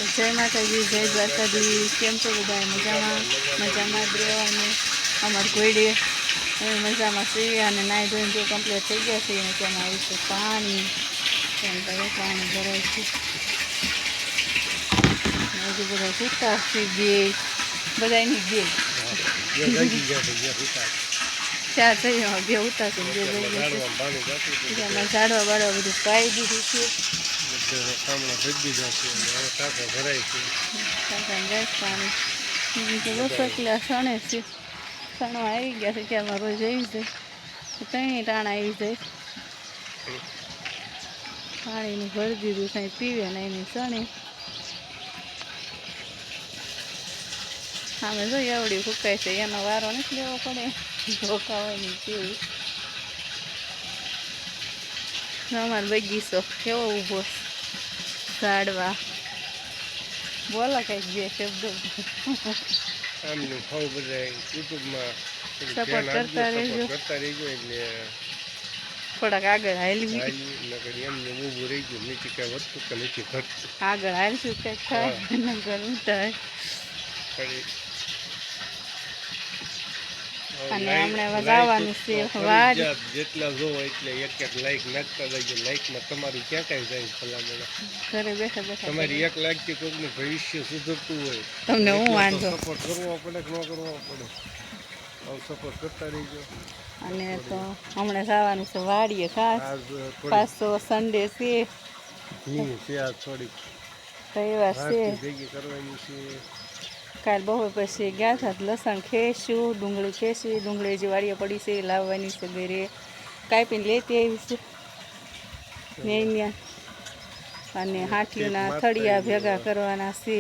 જય માતાજી, જય દ્વારકાધીશ. કેમ છો બધા? મજામાં મજામાં જ રહેવાનું. અમારે ઘોડે હવે મજામાં છીએ અને નાહી ધોઈને જો કમ્પ્લીટ થઈ ગયા છે. અને ત્યાં આવ્યું છે પાણી, એમ કરે પાણી ભરાય છે. હજુ બધા સૂતા છે, બે બધાની બે ચાર થઈ ગયા, બે ઉતારશે બે જઈ ગયા. ઝાડવા બાળવા બધું પાઈ દીધું છે. પાણી રસોટલા સણે છે, સણવા આવી ગયા છે. ત્યારમાં રોજ આવી જાય, ત્રણેય ટાણા આવી જાય. પાણીનું ભરી દીધું, કંઈ પીવે ને એની સણે. અમે જો એવડી ફૂકાય છે, એનો વારો નથી લેવો પડે, ધોકાવાની કેવું. અમારો બગીચો કેવો ઊભો ઝાડવા. બોલો કંઈક બે શબ્દો સપોર્ટ કરતા રહેજો. થોડાક આગળ હાલવી, આગળ હાલશું કંઈક થાય ઘણું થાય. અને હમણાં જવાનું છે વાડ. જેટલા જોવો એટલે એક લાઈક નાખતા જજો. લાઈકમાં તમારું ક્યાં કાંઈ જાય ભલામણ. ઘરે બેઠા બેઠા તમારી એક લાઈકથી કોઈકનું ભવિષ્ય સુધરતું હોય તમને હું વાંધો. સપોર્ટ કરવો પડે કે ન કરવો પડે, સપોર્ટ કરતા રહીજો. અને તો હમણાં જવાનું છે વાડીએ ખાસ. પાછો સન્ડે છે, આજ થોડીક રવિવાર છે. ભેગી કરવાની છે. કાલ બહુ પછી ગયા હતા, લસણ ખેંચશું, ડુંગળી ખેંચી, ડુંગળી જે વાડીએ પડી છે એ લાવવાની છે ઘરે. કાપીને લેતી આવી છે મેં. અને હાંઠીઓના થળિયા ભેગા કરવાના છે.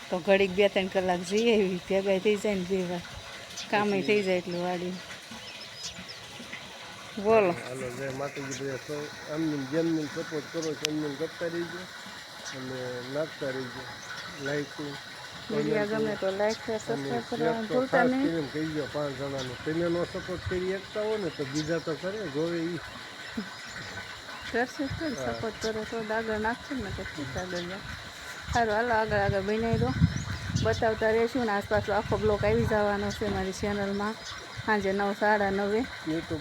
તો ઘડીક 2-3 કલાક જઈએ એવી ભેગા થઈ જાય ને 2 વાર કામે થઈ જાય એટલું વાડી. બોલો હાલો, જય માતાજી. બધા અમને જેમને સપોર્ટ કરો છો એમને કરતા રહીજો અને નાખતા રહીજો. લાઈક વિડીયો ગમે તો લાઈક શેર સબસ્ક્રાઈબ કરવાનું ભૂલતા નહીં. કહી દો 5 જણાનો. તમે નો સપોર્ટ કરી શકતા હો ને તો બીજા તો કરે, જોવે એ કરશે. સપોર્ટ કરો તો આગળ નાખશે ને તો શું આગળ જાય. સારું, હાલો આગળ બનાવી દો, બતાવતા રહીશું ને. આસપાસ આખો બ્લોક આવી જવાનો છે મારી ચેનલમાં સાંજે 9-9:30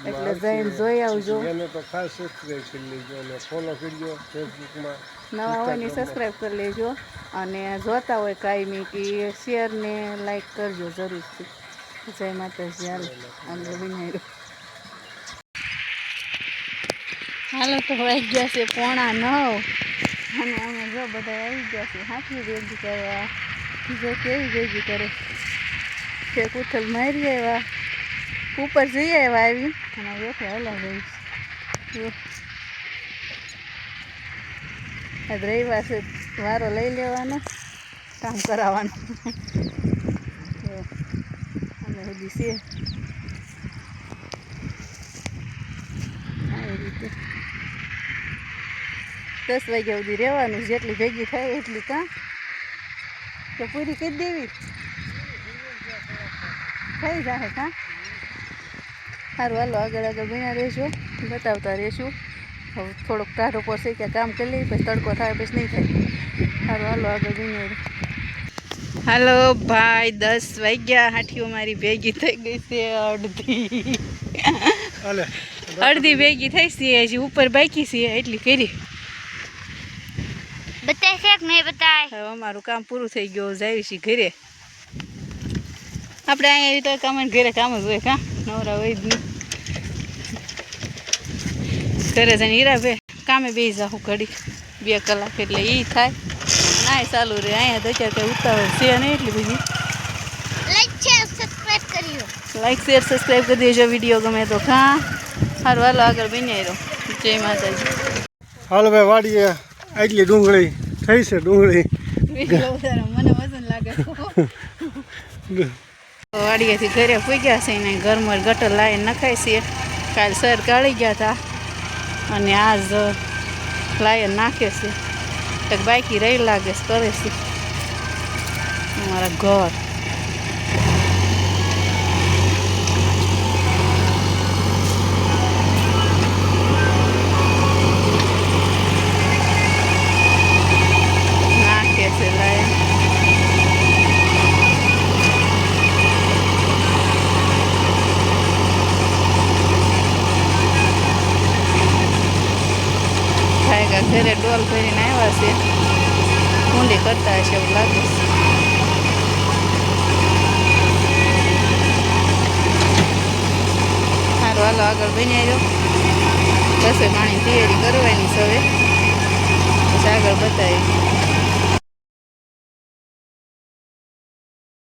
એટલે જઈને જોઈ આવજો. એને તો ખાસ સબસ્ક્રાઈબ કરી લેજો અને ફોલો કરજો ફેસબુકમાં. નવા હોય ને સબસ્ક્રાઈબ કરી લેજો અને જોતા હોય કાયમી કે શેર ને લાઈક કરજો જરૂરથી. જય માતાજી. હાલો આગળ બનાવી. હાલો તો વાગી ગયા છે 8:45 અને અમે જો બધા આવી ગયા છે હાથી ભેગી કરવા. જો કેવી ભેગી કરે છે, ઉથલ મારી આવ્યા, ઉપર જઈ આવ્યા આવી અને બેઠા હલા રહીશ. રવિવાર છે, વારો લઈ લેવાનો, કામ કરાવવાનું. અમે બધી છે આવી રીતે 10 વાગ્યા સુધી રહેવાનું. જેટલી ભેગી થાય એટલી કાં તો પૂરી કરી દેવી થઈ જાય કાં. સારું, હાલો આગળ બન્યા રહેજો, બતાવતા રહેશું. હવે થોડોક ટાઢો પડશે કે કામ કરી લઈએ, પછી તડકો થાય પછી નહીં થાય. સારું, હાલો આગળ બન્યા. હાલો ભાઈ, 10 વાગ્યા. હાઠીઓ મારી ભેગી થઈ ગઈ છે અડધી ભેગી થઈ છે, હજી ઉપર બાકી છે એટલી કરી. બતાય છે કે નહીં બતાય? હવે અમારું કામ પૂરું થઈ ગયું, જાવી છીએ ઘરે. આપણે અહીંયા તો કામ ઘરે કામ જ હોય કાં, નવરા હોય જ નહીં. ઘરે જઈને હીરા કામે બેસી જાઉં ઘડી 2 કલાક એટલે એ થાય ના ચાલુ રહે. અહીંયા તો અત્યારે કંઈ ઉતાવળ છે નહીં એટલી બધી. લાઈક શેર સબસ્ક્રાઈબ કરી દેજો વિડીયો ગમે તો. કાં સારું, હાલો આગળ બન્યા રહ્યો. જય માતાજી. હાલો ભાઈ, વાડીએ આટલી ડુંગળી થઈ છે. ડુંગળી મને વજન લાગે. વાડીએથી ઘરે પૂગ્યા છે ને ઘરમાં ગટર લાવીને નખાય છે. કાલ સર કાઢી ગયા હતા અને આજ લાયન નાખે છે. એક બાકી રહી લાગે છે, કરે છે અમારા ઘર. નાખે છે લાયન. ઘરે ડોલ ભરીને આવ્યા છે, ઊંડી કરતા હશે એવું લાગે છે. સારું હાલો આગળ બની આવ્યો, રસોઈ પાણીની તૈયારી કરવાની છે હવે, પછી આગળ બતાવી.